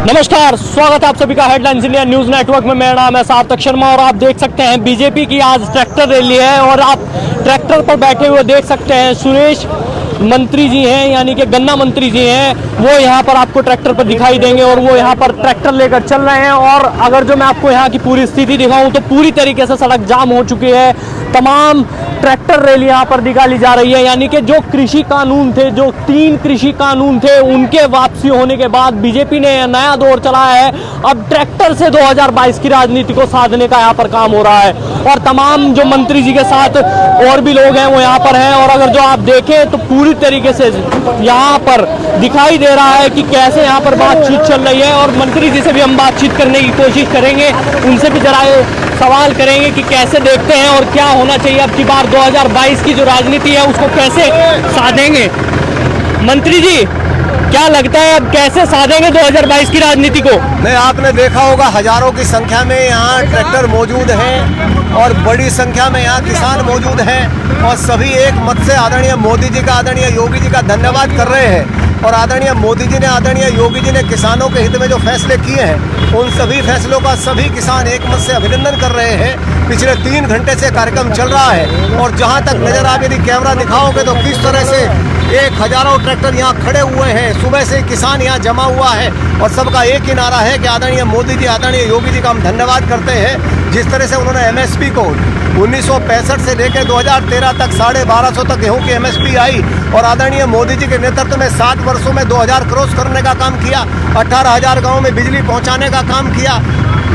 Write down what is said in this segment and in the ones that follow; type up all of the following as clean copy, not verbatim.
नमस्कार, स्वागत है आप सभी का हेडलाइंस इंडिया न्यूज नेटवर्क में। मेरा नाम है सार्थक शर्मा और आप देख सकते हैं बीजेपी की आज ट्रैक्टर रैली है और आप ट्रैक्टर पर बैठे हुए देख सकते हैं सुरेश मंत्री जी हैं, यानी कि गन्ना मंत्री जी हैं, वो यहाँ पर आपको ट्रैक्टर पर दिखाई देंगे और वो यहाँ पर ट्रैक्टर लेकर चल रहे हैं। और अगर जो मैं आपको यहाँ की पूरी स्थिति दिखाऊं तो पूरी तरीके से सड़क जाम हो चुकी है। तमाम ट्रैक्टर रैली यहाँ पर निकाली जा रही है, यानी कि जो कृषि कानून थे, जो 3 कृषि कानून थे, उनके वापसी होने के बाद बीजेपी ने नया दौर चलाया है। अब ट्रैक्टर से 2022 की राजनीति को साधने का यहाँ पर काम हो रहा है और तमाम जो मंत्री जी के साथ और भी लोग हैं वो यहाँ पर हैं। और अगर जो आप देखें तो पूरी तरीके से यहाँ पर दिखाई दे रहा है कि कैसे यहाँ पर बातचीत चल रही है और मंत्री जी से भी हम बातचीत करने की कोशिश करेंगे, उनसे भी जरा सवाल करेंगे कि कैसे देखते हैं और क्या होना चाहिए अब की बार 2022 की जो राजनीति है उसको कैसे साधेंगे। मंत्री जी, क्या लगता है अब कैसे साधेंगे 2022 की राजनीति को? नहीं, आपने देखा होगा हजारों की संख्या में यहाँ ट्रैक्टर मौजूद हैं और बड़ी संख्या में यहाँ किसान मौजूद हैं और सभी एक मत से आदरणीय मोदी जी का, आदरणीय योगी जी का धन्यवाद कर रहे हैं। और आदरणीय मोदी जी ने, आदरणीय योगी जी ने किसानों के हित में जो फैसले किए हैं उन सभी फैसलों का सभी किसान एक मत से अभिनंदन कर रहे हैं। पिछले 3 घंटे से कार्यक्रम चल रहा है और जहाँ तक नजर आप यदि कैमरा दिखाओगे तो किस तरह से हजारों ट्रैक्टर यहाँ खड़े हुए हैं। सुबह से किसान यहाँ जमा हुआ है और सबका एक ही नारा है कि आदरणीय मोदी जी, आदरणीय योगी जी का हम धन्यवाद करते हैं। जिस तरह से उन्होंने एमएसपी को 1965 से लेकर 2013 तक 1250 तक गेहूं की एमएसपी आई और आदरणीय मोदी जी के नेतृत्व में 7 वर्षों में 2000 क्रॉस करने का काम किया, 18,000 गाँव में बिजली पहुँचाने का काम किया,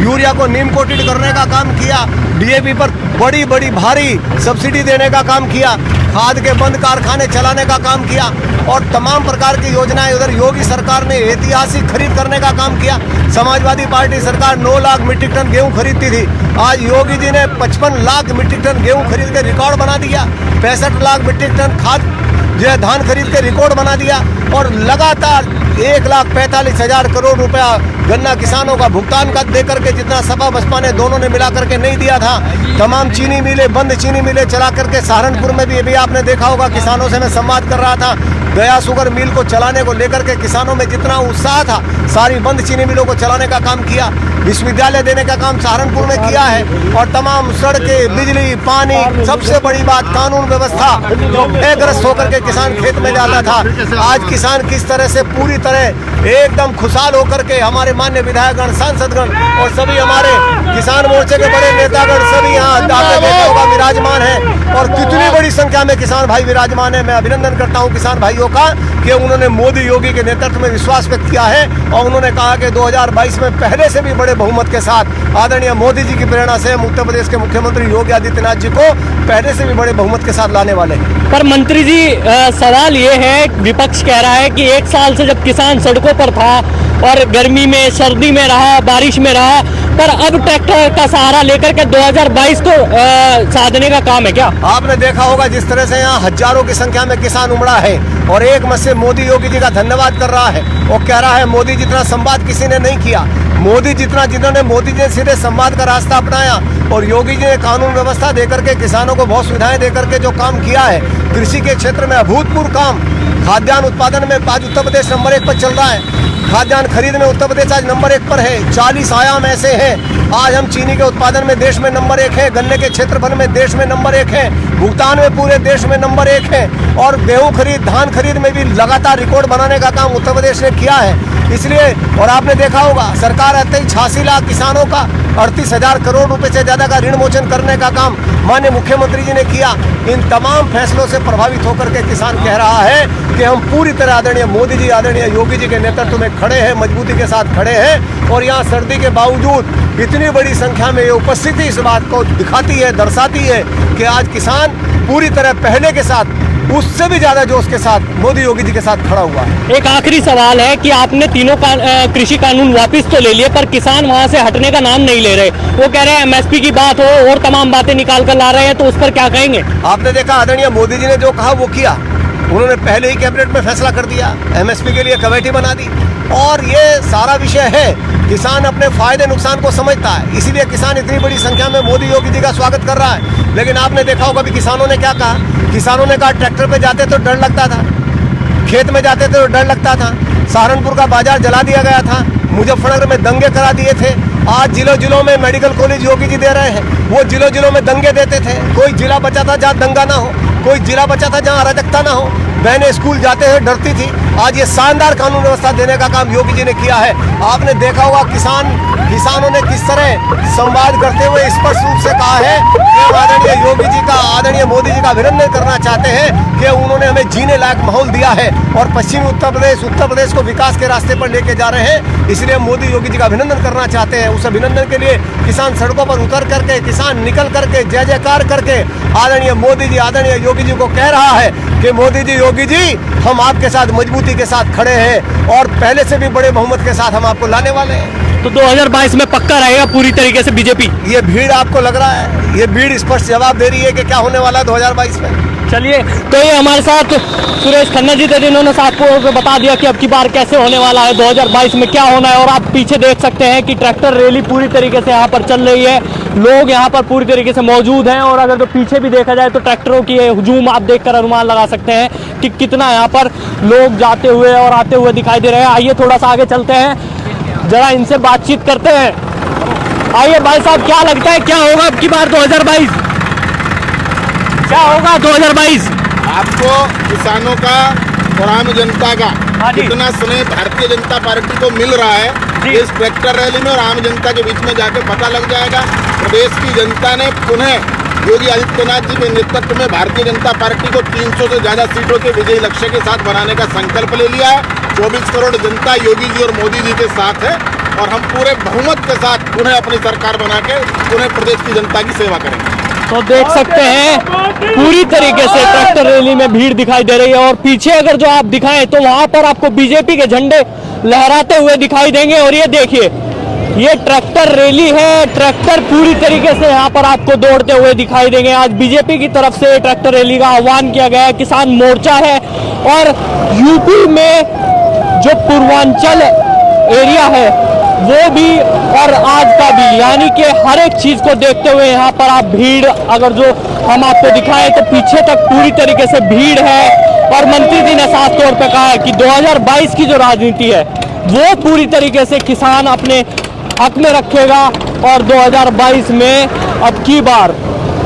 यूरिया को नीम कोटेड करने का काम किया, डीएपी पर बड़ी बड़ी भारी सब्सिडी देने का काम किया, खाद के बंद कारखाने चलाने का काम किया और तमाम प्रकार की योजनाएं। उधर योगी सरकार ने ऐतिहासिक खरीद करने का काम किया। समाजवादी पार्टी सरकार 9 लाख मीट्रिक टन गेहूं खरीदती थी, आज योगी जी ने 55 लाख मीट्रिक टन गेहूं खरीद के रिकॉर्ड बना दिया। 65 लाख मीट्रिक टन खाद जो है धान खरीद के रिकॉर्ड बना दिया और लगातार 1,45,000 करोड़ रुपया गन्ना किसानों का भुगतान कर दे करके, जितना सपा बसपा ने दोनों ने मिला करके नहीं दिया था। तमाम चीनी मिलें, बंद चीनी मिलें चला करके सहारनपुर में भी अभी आपने देखा होगा, किसानों से मैं संवाद कर रहा था, गया शुगर मिल को चलाने को लेकर के किसानों में जितना उत्साह था, सारी बंद चीनी मिलों को चलाने का काम किया। विश्वविद्यालय देने का काम सहारनपुर में किया है और तमाम सड़कें, बिजली, पानी, सबसे बड़ी बात कानून व्यवस्था, जो भयग्रस्त होकर के किसान खेत में जाता था, आज किसान किस तरह से पूरी तरह एकदम खुशहाल होकर के हमारे मान्य विधायकगण, सांसदगण और सभी हमारे किसान मोर्चे के बड़े नेतागण सभी यहाँ आपने देखा होगा विराजमान है और कितनी बड़ी संख्या में किसान भाई विराजमान है। मैं अभिनंदन करता हूँ किसान भाइयों का कि उन्होंने मोदी योगी के नेतृत्व में विश्वास व्यक्त किया है और उन्होंने कहा कि 2022 में पहले से भी बड़े बहुमत के साथ आदरणीय मोदी जी की प्रेरणा से हम उत्तर प्रदेश के मुख्यमंत्री योगी आदित्यनाथ जी को पहले से भी बड़े बहुमत के साथ लाने वाले हैं। पर मंत्री जी, सवाल ये है, विपक्ष कह रहा है कि 1 साल से जब किसान सड़कों पर था और गर्मी में, सर्दी में रहा, बारिश में रहा, पर अब ट्रैक्टर का सहारा लेकर के 2022 को साधने का काम है क्या? आपने देखा होगा जिस तरह से यहाँ हजारों की संख्या में किसान उमड़ा है और एक मत से मोदी योगी जी का धन्यवाद कर रहा है। वो कह रहा है मोदी जितना संवाद किसी ने नहीं किया, जिन्होंने मोदी जी ने सीधे संवाद का रास्ता अपनाया और योगी जी ने कानून व्यवस्था देकर के किसानों को बहुत सुविधाएं देकर के जो काम किया है, कृषि के क्षेत्र में अभूतपूर्व काम, खाद्यान्न उत्पादन में आज उत्तर प्रदेश नंबर 1 पर चल रहा है। खाद्यान्न खरीद में उत्तर प्रदेश आज नंबर 1 पर है। 40 आयाम ऐसे हैं। आज हम चीनी के उत्पादन में देश में नंबर 1 है, गन्ने के क्षेत्रफल में देश में नंबर 1 है, भुगतान में पूरे देश में नंबर 1 है और गेहूं खरीद, धान खरीद में भी लगातार रिकॉर्ड बनाने का काम उत्तर प्रदेश ने किया है। इसलिए और आपने देखा होगा सरकार 86 लाख किसानों का 38,000 करोड़ रुपए से ज्यादा का ऋण मोचन करने का काम माननीय मुख्यमंत्री जी ने किया। इन तमाम फैसलों से प्रभावित होकर के किसान कह रहा है कि हम पूरी तरह आदरणीय मोदी जी, आदरणीय योगी जी के नेतृत्व में खड़े हैं, मजबूती के साथ खड़े हैं और यहाँ सर्दी के बावजूद इतनी बड़ी संख्या में ये उपस्थिति इस बात को दिखाती है, दर्शाती है कि आज किसान पूरी तरह पहले के साथ, उससे भी ज्यादा जोश के साथ मोदी योगी जी के साथ खड़ा हुआ है। एक आखिरी सवाल है कि आपने तीनों कृषि कानून वापस तो ले लिए पर किसान वहां से हटने का नाम नहीं ले रहे। वो कह रहे हैं एमएसपी की बात हो और तमाम बातें निकाल कर ला रहे हैं, तो उस पर क्या कहेंगे? आपने देखा आदरणीय मोदी जी ने जो कहा वो किया। उन्होंने पहले ही कैबिनेट में फैसला कर दिया, एमएसपी के लिए कमेटी बना दी और ये सारा विषय है। किसान अपने फायदे नुकसान को समझता है, इसीलिए किसान इतनी बड़ी संख्या में मोदी योगी जी का स्वागत कर रहा है। लेकिन आपने देखा होगा कि किसानों ने क्या कहा, किसानों ने कहा ट्रैक्टर पे जाते तो डर लगता था, खेत में जाते थे तो डर लगता था, सहारनपुर का बाजार जला दिया गया था, मुजफ्फरनगर में दंगे करा दिए थे। आज जिलों जिलों में मेडिकल कॉलेज योगी जी दे रहे हैं। वो जिलों जिलों में दंगे देते थे। कोई जिला बचा था जहाँ दंगा ना हो, कोई जिला बचा था जहाँ अराजकता ना हो। बहनें स्कूल जाते हुए डरती थी। आज ये शानदार कानून व्यवस्था देने का काम योगी जी ने किया है। आपने देखा होगा किसानों ने किस तरह संवाद करते हुए स्पष्ट रूप से कहा है कि आदरणीय योगी जी का, आदरणीय मोदी जी का अभिनंदन करना चाहते हैं कि उन्होंने हमें जीने लायक माहौल दिया है और पश्चिमी उत्तर प्रदेश को विकास के रास्ते पर लेके जा रहे हैं। इसलिए मोदी योगी जी का अभिनंदन करना चाहते हैं। उस अभिनंदन के लिए किसान सड़कों पर उतर करके, किसान निकल करके जय जयकार करके आदरणीय मोदी जी, आदरणीय योगी जी को कह रहा है कि मोदी जी, योगी जी, हम आपके साथ मजबूती के साथ खड़े हैं और पहले से भी बड़े बहुमत के साथ हम आपको लाने वाले हैं। तो 2022 में पक्का रहेगा पूरी तरीके से बीजेपी? ये भीड़ आपको लग रहा है, ये भीड़ स्पष्ट जवाब दे रही है कि क्या होने वाला है 2022 में। चलिए, तो ये हमारे साथ सुरेश खन्ना जी थे जिन्होंने आपको बता दिया कि अब की बार कैसे होने वाला है, 2022 में क्या होना है। और आप पीछे देख सकते हैं कि ट्रैक्टर रैली पूरी तरीके से यहाँ पर चल रही है। लोग यहाँ पर पूरी तरीके से मौजूद हैं और अगर तो पीछे भी देखा जाए तो ट्रैक्टरों की हुजूम आप देखकर अनुमान लगा सकते हैं कि कितना यहाँ पर लोग जाते हुए और आते हुए दिखाई दे रहे हैं। आइए थोड़ा सा आगे चलते हैं, जरा इनसे बातचीत करते हैं। आइए भाई साहब, क्या लगता है क्या होगा अब की बार 2022? क्या होगा 2022? आपको किसानों का और आम जनता का कितना स्नेह भारतीय जनता पार्टी को मिल रहा है इस ट्रैक्टर रैली में और आम जनता के बीच में जाके पता लग जाएगा। प्रदेश की जनता ने पुनः योगी आदित्यनाथ जी के नेतृत्व में भारतीय जनता पार्टी को 300 से ज्यादा सीटों के विजयी लक्ष्य के साथ बनाने का संकल्प ले लिया है। 24 करोड़ जनता योगी जी और मोदी जी के साथ है और हम पूरे बहुमत के साथ पुनः अपनी सरकार बना के पुनः प्रदेश की जनता की सेवा करेंगे। तो देख सकते हैं पूरी तरीके से ट्रैक्टर रैली में भीड़ दिखाई दे रही है और पीछे अगर जो आप दिखाएं तो वहां पर आपको बीजेपी के झंडे लहराते हुए दिखाई देंगे। और ये देखिए, ये ट्रैक्टर रैली है, ट्रैक्टर पूरी तरीके से यहाँ पर आपको दौड़ते हुए दिखाई देंगे। आज बीजेपी की तरफ से ट्रैक्टर रैली का आह्वान किया गया है। किसान मोर्चा है और यूपी में जो पूर्वांचल एरिया है वो भी और आज का भी, यानी कि हर एक चीज को देखते हुए यहाँ पर आप भीड़ अगर जो हम आपको दिखाएं तो पीछे तक पूरी तरीके से भीड़ है। और मंत्री जी ने साफ तौर पर कहा है कि 2022 की जो राजनीति है वो पूरी तरीके से किसान अपने हक में रखेगा और 2022 में अब की बार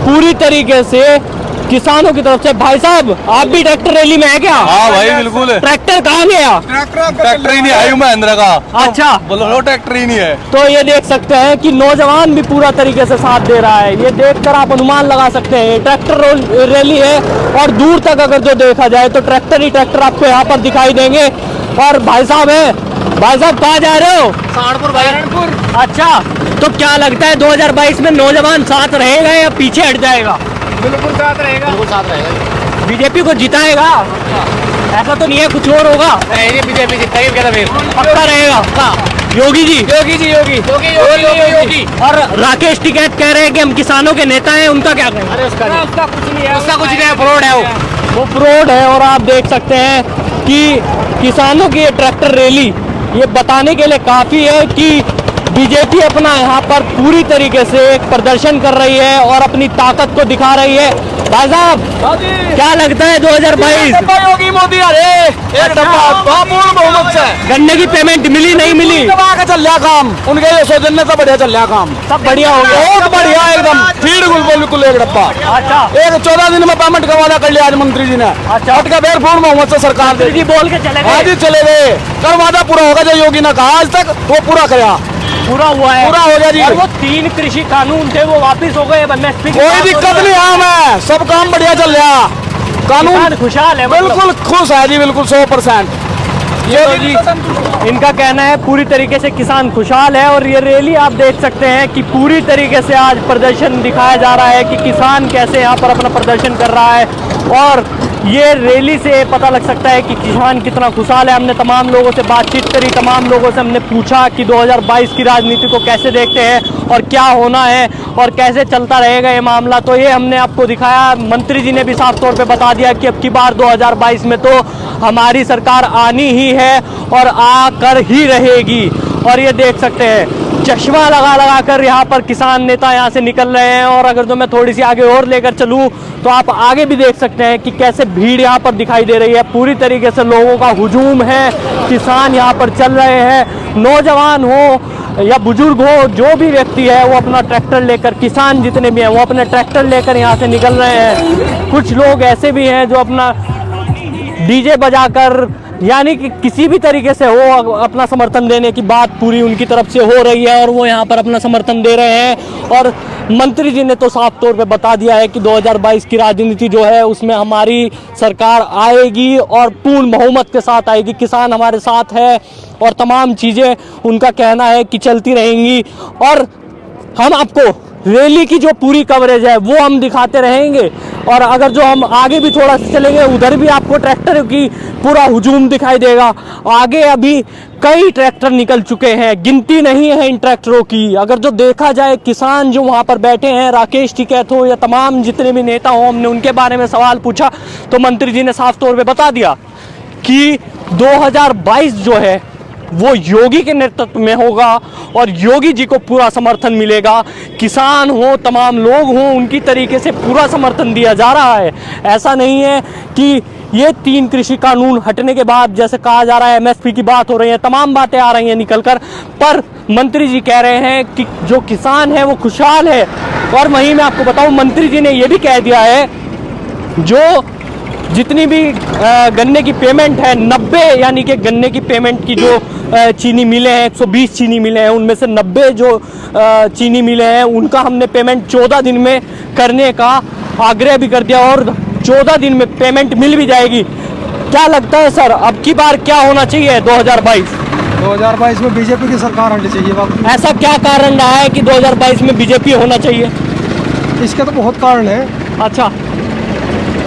पूरी तरीके से किसानों की तरफ से। भाई साहब, आप भी ट्रैक्टर रैली में है क्या? हाँ भाई बिल्कुल। ट्रैक्टर कहाँ गया? ट्रैक्टर ही नहीं आयु महिंद्रा का। अच्छा, बोलो ट्रैक्टर ही नहीं है। तो ये देख सकते हैं कि नौजवान भी पूरा तरीके से साथ दे रहा है। ये देखकर आप अनुमान लगा सकते हैं ट्रैक्टर रैली है और दूर तक अगर जो देखा जाए तो ट्रैक्टर ही ट्रैक्टर आपको यहाँ पर दिखाई देंगे। और भाई साहब है, भाई साहब कहाँ जा रहे हो? सहारनपुर। अच्छा, तो क्या लगता है 2022 में नौजवान साथ रहेगा या पीछे हट जाएगा? बिल्कुल साथ रहेगा, बिल्कुल साथ रहेगा। बीजेपी को जिताएगा? ऐसा तो नहीं है, कुछ और होगा? नहीं, बीजेपी जिताएगी, पक्का रहेगा। योगी जी, योगी जी, योगी योगी। और राकेश टिकैत कह रहे हैं कि हम किसानों के नेता हैं, उनका क्या कहें? अरे उसका कुछ नहीं है, उसका कुछ नहीं है, फ्रॉड है वो फ्रॉड है। और आप देख सकते हैं कि किसानों की ये ट्रैक्टर रैली ये बताने के लिए काफी है कि बीजेपी अपना यहाँ पर पूरी तरीके से एक प्रदर्शन कर रही है और अपनी ताकत को दिखा रही है। भाई साहब, क्या लगता है 2022? योगी मोदी अरे पूर्ण बहुमत से गन्ने की पेमेंट मिली नहीं मिली? चल रहा काम उनके ये सौजन्य से बढ़िया चल रहा काम, सब बढ़िया हो गया, बहुत बढ़िया एकदम बिल्कुल एक डब्बा। अच्छा, एक 14 दिन में पेमेंट का वादा कर लिया आज मंत्री जी ने। अच्छा, हट का फिर पूर्ण बहुमत से सरकार दे जी बोल के चले गए। आज ही चले गए, कल वादा पूरा होगा जो योगी ने कहा आज तक वो पूरा कराया, पूरा हुआ है, पूरा हो गया जी। और वो 3 कृषि कानून थे वो वापिस हो गए। कोई दिक्कत नहीं है, हमें सब काम बढ़िया चल रहा, कानून खुशहाल है, बिल्कुल खुश है जी, बिल्कुल 100%। ये तो जी इनका कहना है पूरी तरीके से किसान खुशहाल है। और ये रैली आप देख सकते हैं कि पूरी तरीके से आज प्रदर्शन दिखाया जा रहा है कि किसान कैसे यहाँ पर अपना प्रदर्शन कर रहा है। और ये रैली से पता लग सकता है कि किसान कितना खुशहाल है। हमने तमाम लोगों से बातचीत करी, तमाम लोगों से हमने पूछा कि 2022 की राजनीति को कैसे देखते हैं और क्या होना है और कैसे चलता रहेगा ये मामला। तो ये हमने आपको दिखाया। मंत्री जी ने भी साफ तौर पे बता दिया कि अब की बार 2022 में तो हमारी सरकार आनी ही है और आकर ही रहेगी। और ये देख सकते हैं चश्मा लगा लगा कर यहाँ पर किसान नेता यहाँ से निकल रहे हैं। और अगर जो मैं थोड़ी सी आगे और लेकर चलूँ तो आप आगे भी देख सकते हैं कि कैसे भीड़ यहाँ पर दिखाई दे रही है। पूरी तरीके से लोगों का हुजूम है, किसान यहाँ पर चल रहे हैं। नौजवान हो या बुजुर्ग हो, जो भी व्यक्ति है वो अपना ट्रैक्टर लेकर, किसान जितने भी हैं वो अपने ट्रैक्टर लेकर यहाँ से निकल रहे हैं। कुछ लोग ऐसे भी हैं जो अपना डीजे बजाकर, यानी कि किसी भी तरीके से हो, अपना समर्थन देने की बात पूरी उनकी तरफ से हो रही है और वो यहाँ पर अपना समर्थन दे रहे हैं। और मंत्री जी ने तो साफ तौर पे बता दिया है कि 2022 की राजनीति जो है उसमें हमारी सरकार आएगी और पूर्ण बहुमत के साथ आएगी। किसान हमारे साथ है और तमाम चीज़ें उनका कहना है कि चलती रहेंगी। और हम आपको रैली की जो पूरी कवरेज है वो हम दिखाते रहेंगे। और अगर जो हम आगे भी थोड़ा सा चलेंगे उधर भी आपको ट्रैक्टर की पूरा हुजूम दिखाई देगा। आगे अभी कई ट्रैक्टर निकल चुके हैं, गिनती नहीं है इन ट्रैक्टरों की। अगर जो देखा जाए, किसान जो वहाँ पर बैठे हैं, राकेश टिकैत हो या तमाम जितने भी नेता हो, हमने उनके बारे में सवाल पूछा तो मंत्री जी ने साफ तौर पे बता दिया कि 2022 जो है वो योगी के नेतृत्व में होगा और योगी जी को पूरा समर्थन मिलेगा। किसान हो, तमाम लोग हों, उनकी तरीके से पूरा समर्थन दिया जा रहा है। ऐसा नहीं है कि ये 3 कृषि कानून हटने के बाद, जैसे कहा जा रहा है एमएसपी की बात हो रही है, तमाम बातें आ रही हैं निकलकर, पर मंत्री जी कह रहे हैं कि जो किसान है वो खुशहाल है। और वहीं मैं आपको बताऊं, मंत्री जी ने ये भी कह दिया है जो जितनी भी गन्ने की पेमेंट है 90, यानी कि गन्ने की पेमेंट की जो चीनी मिले हैं, 120 चीनी मिले हैं, उनमें से 90 जो चीनी मिले हैं उनका हमने पेमेंट 14 दिन में करने का आग्रह भी कर दिया और 14 दिन में पेमेंट मिल भी जाएगी। क्या लगता है सर, अब की बार क्या होना चाहिए 2022 में बीजेपी की सरकार आनी चाहिए। ऐसा क्या कारण रहा है कि 2022 में बीजेपी होना चाहिए? इसके तो बहुत कारण है। अच्छा,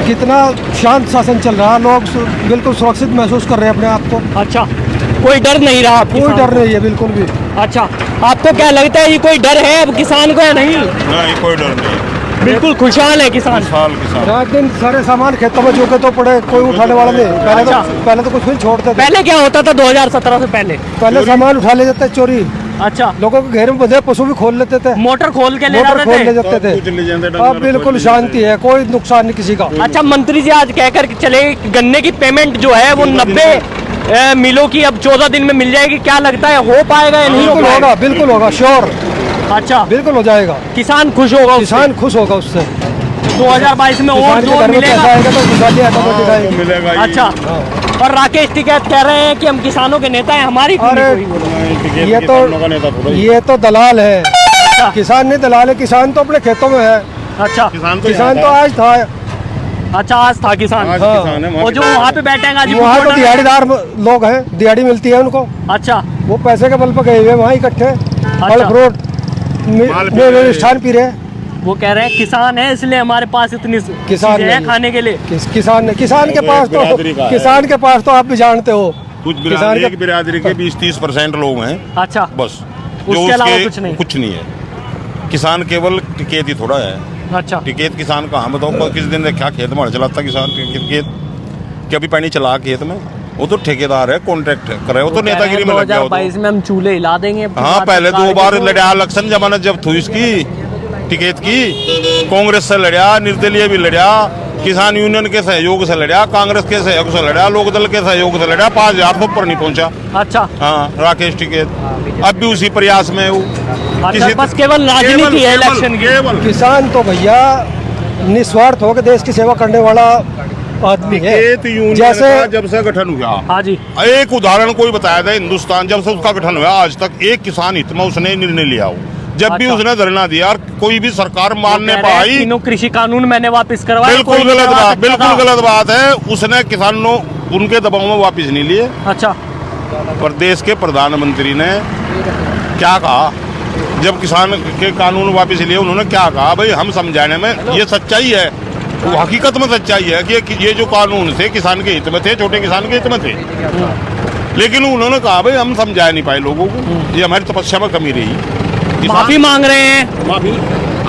कितना शांत शासन चल रहा है, लोग बिल्कुल सुरक्षित महसूस कर रहे हैं अपने आप को। अच्छा, कोई डर नहीं रहा? कोई डर नहीं है बिल्कुल भी। अच्छा, आपको क्या लगता है ये कोई डर है अब किसान को या नहीं? नहीं, कोई डर नहीं, बिल्कुल खुशहाल है किसान। रात दिन सारे सामान खेतों में झोंके तो पड़े, कोई उठाने वाला नहीं। पहले तो कुछ भी छोड़ते थे। पहले क्या होता था 2017 से पहले सामान उठा ले जाते थे, चोरी। अच्छा, लोगों के घेर में बंधे पशु भी खोल लेते थे, मोटर खोल के ले जाते थे। अब बिल्कुल शांति है, कोई नुकसान नहीं किसी का। अच्छा, मंत्री जी आज कहकर चले गन्ने की पेमेंट जो है वो 90 मिलों की अब 14 दिन में मिल जाएगी। क्या लगता है हो पाएगा या नहीं? होगा, बिल्कुल होगा, श्योर। अच्छा, बिल्कुल हो जाएगा। किसान खुश होगा, किसान खुश होगा उससे। 2022 में और जोर मिलेगा। अच्छा, और राकेश टिकैत कह रहे हैं कि हम किसानों के नेता हैं, हमारी ये तो दलाल है। किसान नहीं दलाल है, किसान तो अपने खेतों में है। अच्छा, किसान तो आज था। अच्छा, आज था किसान। और जो वहाँ पे बैठे हैं वहाँ तो दिहाड़ीदार लोग हैं, दिहाड़ी मिलती है उनको। अच्छा, वो पैसे के बल पर गए हुए वहाँ इकट्ठे फल फ्रूट मिष्ठान पी रहे हैं। वो कह रहे हैं किसान है इसलिए हमारे पास इतनी किसान है खाने के लिए। किसान के पास तो आप भी जानते हो कुछ बिरादरी के 20-30% लोग हैं। अच्छा, बस, उसके अलावा कुछ नहीं है। किसान केवल टिकैत ही थोड़ा है। अच्छा, टिकैत किसान कहाँ बताओ, किस दिन क्या खेत में चलाता किसान टिकैत? क्या भी पानी चला खेत में? वो तो ठेकेदार है, कॉन्ट्रैक्ट कर रहे हो, तो नेतागिरी में लग गया। 2022 में हम चूल्हे हिला देंगे। हाँ, पहले 2 बार लड़ा इलेक्शन जमानत जब थी इसकी टिकैत की, कांग्रेस से लड़ा, निर्दलीय भी लड़ा, किसान यूनियन के सहयोग से लड़ा, कांग्रेस के सहयोग से लड़ा, लोकदल के सहयोग से लड़ा, 5,000 ऊपर नहीं पहुंचा। अच्छा, हाँ, राकेश टिकैत अब भी उसी प्रयास में वो। अच्छा, बस केवल राजनीति है इलेक्शन की। किसान तो भैया निस्वार्थ होकर देश की सेवा करने वाला आदमी है। जैसे जब से गठन हुआ, हाँ जी, एक उदाहरण कोई बताया था, हिंदुस्तान जब से उसका गठन हुआ आज तक एक किसान हित में उसने निर्णय लिया हो। जब भी उसने धरना दिया और कोई भी सरकार मानने पाई, 3 कृषि कानून मैंने वापस करवाए। बिल्कुल गलत बात है। उसने किसानों उनके दबाव में वापस नहीं लिए। अच्छा, प्रदेश के प्रधानमंत्री ने क्या कहा जब किसान के कानून वापस लिए? उन्होंने क्या कहा? भाई हम समझाने में ये सच्चाई है, वो हकीकत में सच्चाई है कि ये जो कानून थे किसान के हित में थे, छोटे किसान के हित में थे। लेकिन उन्होंने कहा भाई हम समझा नहीं पाए लोगों को, ये हमारी तपस्या में कमी रही। माफी मांग रहे हैं माफी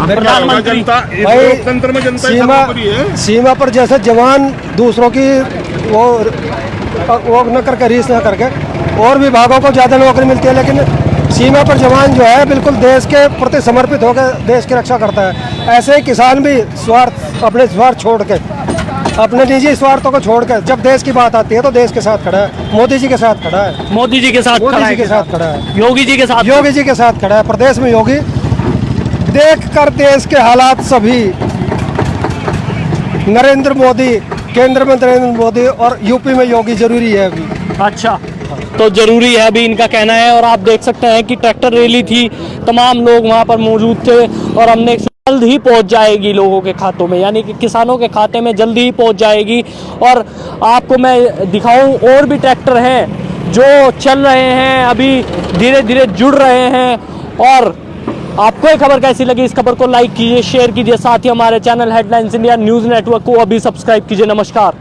प्रधानमंत्री। लोकतंत्र में जनता सीमा पर जैसे जवान दूसरों की वो न करके रीस न करके और विभागों को ज़्यादा नौकरी मिलती है, लेकिन सीमा पर जवान जो है बिल्कुल देश के प्रति समर्पित होकर देश की रक्षा करता है। ऐसे ही किसान भी अपने स्वार्थ छोड़ के, अपने निजी स्वार्थों को छोड़ के जब देश की बात आती है तो देश के साथ खड़ा है, मोदी जी के साथ खड़ा है, मोदी जी के साथ मोदी खड़ा जी है, के साथ खड़ा है, योगी जी के साथ, योगी जी के साथ खड़ा है। प्रदेश में योगी, देख कर देश के हालात सभी, नरेंद्र मोदी, केंद्र में नरेंद्र मोदी और यूपी में योगी जरूरी है अभी। अच्छा, तो जरूरी है अभी इनका कहना है। और आप देख सकते हैं कि ट्रैक्टर रैली थी, तमाम लोग वहां पर मौजूद थे और हमने जल्द ही पहुंच जाएगी लोगों के खातों में, यानी कि किसानों के खाते में जल्द ही पहुंच जाएगी। और आपको मैं दिखाऊं, और भी ट्रैक्टर हैं जो चल रहे हैं, अभी धीरे धीरे जुड़ रहे हैं। और आपको ये खबर कैसी लगी, इस खबर को लाइक कीजिए, शेयर कीजिए, साथ ही हमारे channel headlines India news network को अभी सब्सक्राइब कीजिए। नमस्कार।